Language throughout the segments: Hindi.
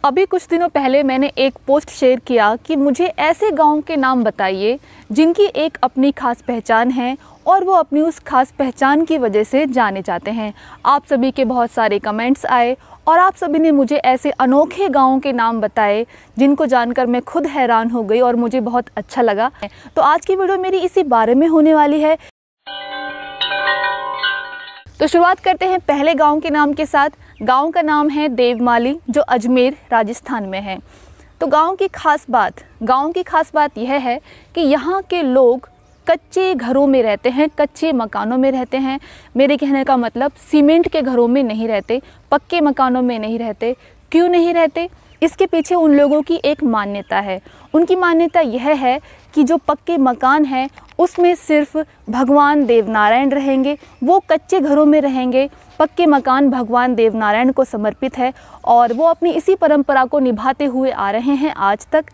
अभी कुछ दिनों पहले मैंने एक पोस्ट शेयर किया कि मुझे ऐसे गांव के नाम बताइए जिनकी एक अपनी खास पहचान है और वो अपनी उस खास पहचान की वजह से जाने जाते हैं। आप सभी के बहुत सारे कमेंट्स आए और आप सभी ने मुझे ऐसे अनोखे गांवों के नाम बताए जिनको जानकर मैं खुद हैरान हो गई और मुझे बहुत अच्छा लगा। तो आज की वीडियो मेरी इसी बारे में होने वाली है। तो शुरुआत करते हैं पहले गांव के नाम के साथ। गांव का नाम है देवमाली, जो अजमेर राजस्थान में है। तो गांव की खास बात यह है कि यहाँ के लोग कच्चे घरों में रहते हैं, कच्चे मकानों में रहते हैं। मेरे कहने का मतलब सीमेंट के घरों में नहीं रहते, पक्के मकानों में नहीं रहते। क्यों नहीं रहते? इसके पीछे उन लोगों की एक मान्यता है। उनकी मान्यता यह है कि जो पक्के मकान हैं उसमें सिर्फ भगवान देवनारायण रहेंगे, वो कच्चे घरों में रहेंगे। पक्के मकान भगवान देवनारायण को समर्पित है और वो अपनी इसी परंपरा को निभाते हुए आ रहे हैं आज तक।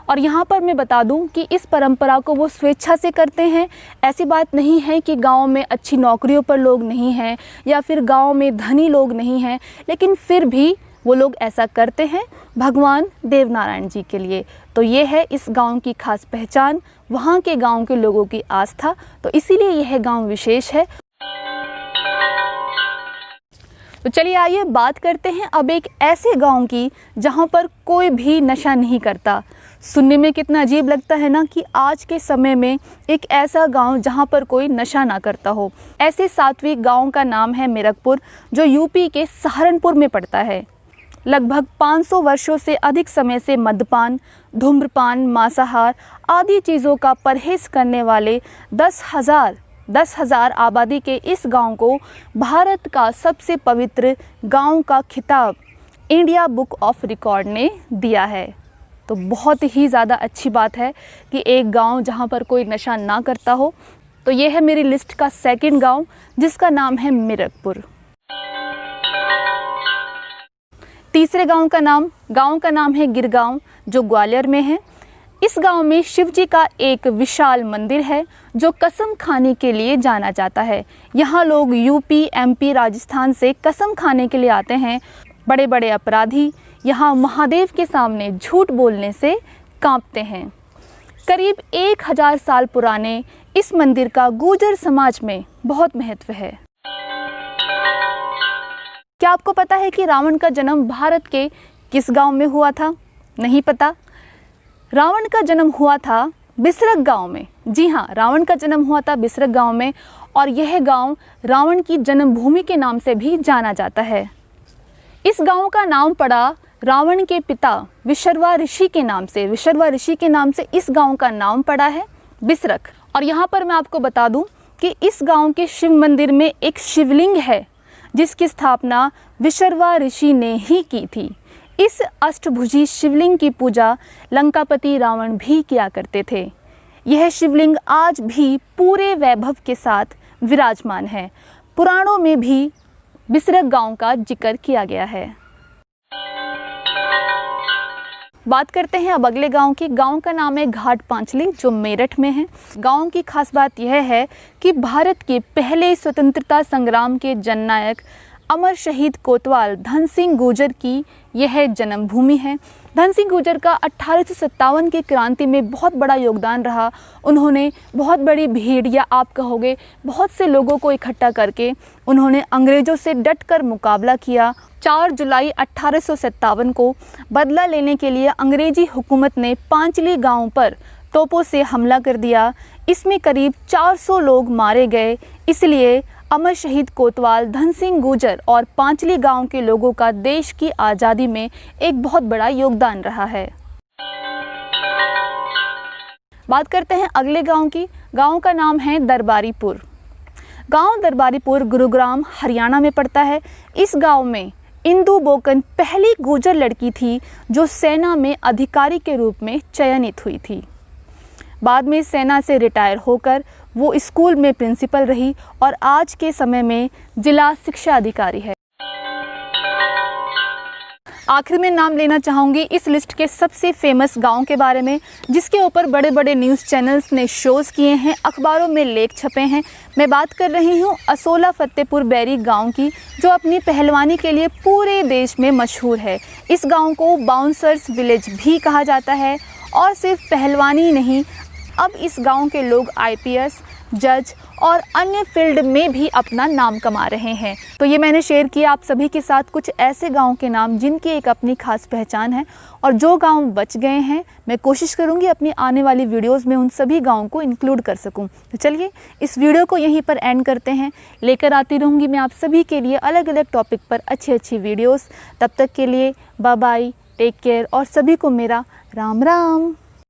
और यहाँ पर मैं बता दूँ कि इस परंपरा को वो स्वेच्छा से करते हैं। ऐसी बात नहीं है कि गांव में अच्छी नौकरियों पर लोग नहीं हैं या फिर गांव में धनी लोग नहीं हैं, लेकिन फिर भी वो लोग ऐसा करते हैं भगवान देवनारायण जी के लिए। तो ये है इस गांव की खास पहचान, वहाँ के गांव के लोगों की आस्था। तो इसीलिए यह गांव विशेष है। तो चलिए आइए बात करते हैं अब एक ऐसे गांव की जहाँ पर कोई भी नशा नहीं करता। सुनने में कितना अजीब लगता है ना कि आज के समय में एक ऐसा गांव जहां पर कोई नशा ना करता हो। ऐसे सात्विक गांव का नाम है मिरकपुर, जो यूपी के सहारनपुर में पड़ता है। लगभग 500 वर्षों से अधिक समय से मद्यपान, धूम्रपान, मांसाहार आदि चीज़ों का परहेज करने वाले 10,000 आबादी के इस गांव को भारत का सबसे पवित्र गांव का खिताब इंडिया बुक ऑफ रिकॉर्ड ने दिया है। तो बहुत ही ज़्यादा अच्छी बात है कि एक गांव जहां पर कोई नशा ना करता हो। तो ये है मेरी लिस्ट का सेकंड गांव, जिसका नाम है मिरकपुर। तीसरे गांव का नाम है गिरगांव, जो ग्वालियर में है। इस गांव में शिव जी का एक विशाल मंदिर है जो कसम खाने के लिए जाना जाता है। यहाँ लोग यूपी, एमपी, राजस्थान से कसम खाने के लिए आते हैं। बड़े बड़े अपराधी यहाँ महादेव के सामने झूठ बोलने से कांपते हैं। करीब 1000 साल पुराने इस मंदिर का गुर्जर समाज में बहुत महत्व है। क्या आपको पता है कि रावण का जन्म भारत के किस गांव में हुआ था? नहीं पता? रावण का जन्म हुआ था बिसरक गांव में। जी हाँ, रावण का जन्म हुआ था बिसरक गांव में और यह गांव रावण की जन्मभूमि के नाम से भी जाना जाता है। इस गांव का नाम पड़ा रावण के पिता विशर्वा ऋषि के नाम से। विशर्वा ऋषि के नाम से इस गांव का नाम पड़ा है बिसरक। और यहाँ पर मैं आपको बता दूं कि इस गांव के शिव मंदिर में एक शिवलिंग है जिसकी स्थापना विशर्वा ऋषि ने ही की थी। इस अष्टभुजी शिवलिंग की पूजा लंकापति रावण भी किया करते थे। यह शिवलिंग आज भी पूरे वैभव के साथ विराजमान है। पुराणों में भी बिसरक गांव का जिक्र किया गया है। बात करते हैं अब अगले गांव की। गांव का नाम है घाट पांचली, जो मेरठ में है। गांव की खास बात यह है कि भारत के पहले स्वतंत्रता संग्राम के जननायक अमर शहीद कोतवाल धन सिंह गुर्जर की यह जन्मभूमि है। धन सिंह गुर्जर का 1857 की क्रांति में बहुत बड़ा योगदान रहा। उन्होंने बहुत बड़ी भीड़, या आप कहोगे बहुत से लोगों को इकट्ठा करके उन्होंने अंग्रेज़ों से डटकर मुकाबला किया। 4 जुलाई 1857 को बदला लेने के लिए अंग्रेजी हुकूमत ने पांचली गांव पर तोपों से हमला कर दिया। इसमें करीब 400 लोग मारे गए। इसलिए अमर शहीद कोतवाल धन सिंह गुर्जर और पांचली गांव के लोगों का देश की आज़ादी में एक बहुत बड़ा योगदान रहा है। बात करते हैं अगले गांव की। गांव का नाम है दरबारीपुर। गांव दरबारीपुर गुरुग्राम, हरियाणा में पड़ता है। इस गांव में इंदु बोकन पहली गुर्जर लड़की थी जो सेना में अधिकारी के रूप में चयनित हुई थी। बाद में सेना से रिटायर होकर वो स्कूल में प्रिंसिपल रही और आज के समय में जिला शिक्षा अधिकारी है। आखिर में नाम लेना चाहूँगी इस लिस्ट के सबसे फेमस गांव के बारे में, जिसके ऊपर बड़े बड़े न्यूज़ चैनल्स ने शोज़ किए हैं, अखबारों में लेख छपे हैं। मैं बात कर रही हूँ असोला फतेहपुर बैरी गांव की, जो अपनी पहलवानी के लिए पूरे देश में मशहूर है। इस गांव को बाउंसर्स विलेज भी कहा जाता है। और सिर्फ पहलवानी नहीं, अब इस गांव के लोग IPS, जज और अन्य फील्ड में भी अपना नाम कमा रहे हैं। तो ये मैंने शेयर किया आप सभी के साथ कुछ ऐसे गांव के नाम जिनकी एक अपनी खास पहचान है, और जो गांव बच गए हैं मैं कोशिश करूंगी अपनी आने वाली वीडियोस में उन सभी गांवों को इंक्लूड कर सकूं। तो चलिए इस वीडियो को यहीं पर एंड करते हैं। लेकर आती रहूँगी मैं आप सभी के लिए अलग अलग टॉपिक पर अच्छी वीडियोज़। तब तक के लिए बाय बाय, टेक केयर, और सभी को मेरा राम राम।